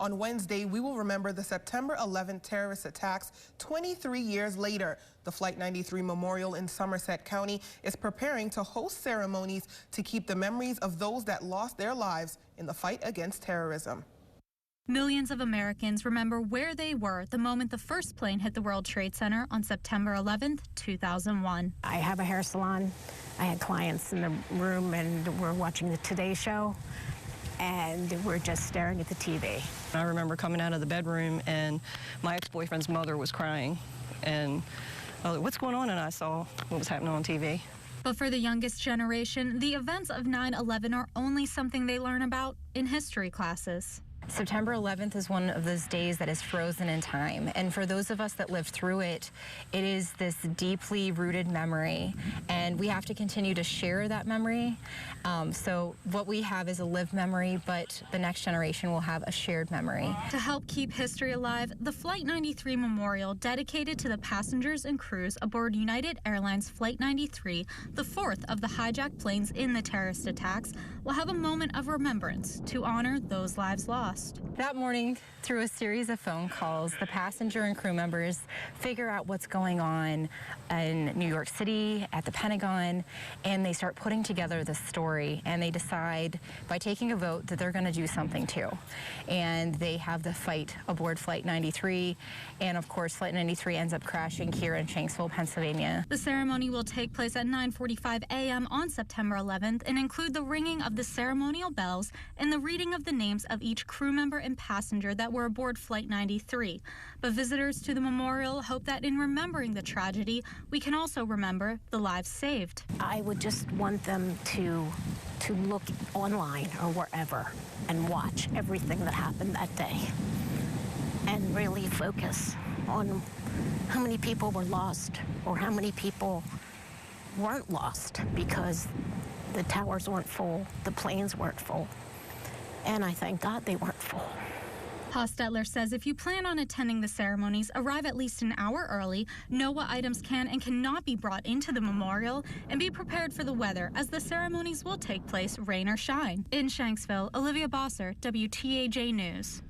On Wednesday, we will remember the September 11th terrorist attacks 23 years later. The Flight 93 Memorial in Somerset County is preparing to host ceremonies to keep the memories of those that lost their lives in the fight against terrorism. Millions of Americans remember where they were the moment the first plane hit the World Trade Center on September 11th, 2001. I have a hair salon. I had clients in the room and we're watching the Today Show and we're just staring at the TV. I remember coming out of the bedroom and my ex-boyfriend's mother was crying and I was like, what's going on? And I saw what was happening on TV. But for the youngest generation, the events of 9/11 are only something they learn about in history classes. September 11th is one of those days that is frozen in time. And for those of us that lived through it, it is this deeply rooted memory. And we have to continue to share that memory. So what we have is a lived memory, but the next generation will have a shared memory. To help keep history alive, the Flight 93 Memorial, dedicated to the passengers and crews aboard United Airlines Flight 93, the fourth of the hijacked planes in the terrorist attacks, will have a moment of remembrance to honor those lives lost. That morning, through a series of phone calls, the passenger and crew members figure out what's going on in New York City, at the Pentagon, and they start putting together the story, and they decide by taking a vote that they're going to do something too. And they have the fight aboard Flight 93, and of course Flight 93 ends up crashing here in Shanksville, Pennsylvania. The ceremony will take place at 9:45 a.m. on September 11th and include the ringing of the ceremonial bells and the reading of the names of each crew member and passenger that were aboard Flight 93. But visitors to the memorial hope that in remembering the tragedy, we can also remember the lives saved. I would just want them to look online or wherever and watch everything that happened that day and really focus on how many people were lost or how many people weren't lost because the towers weren't full, the planes weren't full. And I thank God they weren't full. Hostetler says if you plan on attending the ceremonies, arrive at least an hour early, know what items can and cannot be brought into the memorial, and be prepared for the weather as the ceremonies will take place rain or shine. In Shanksville, Olivia Bosser, WTAJ News.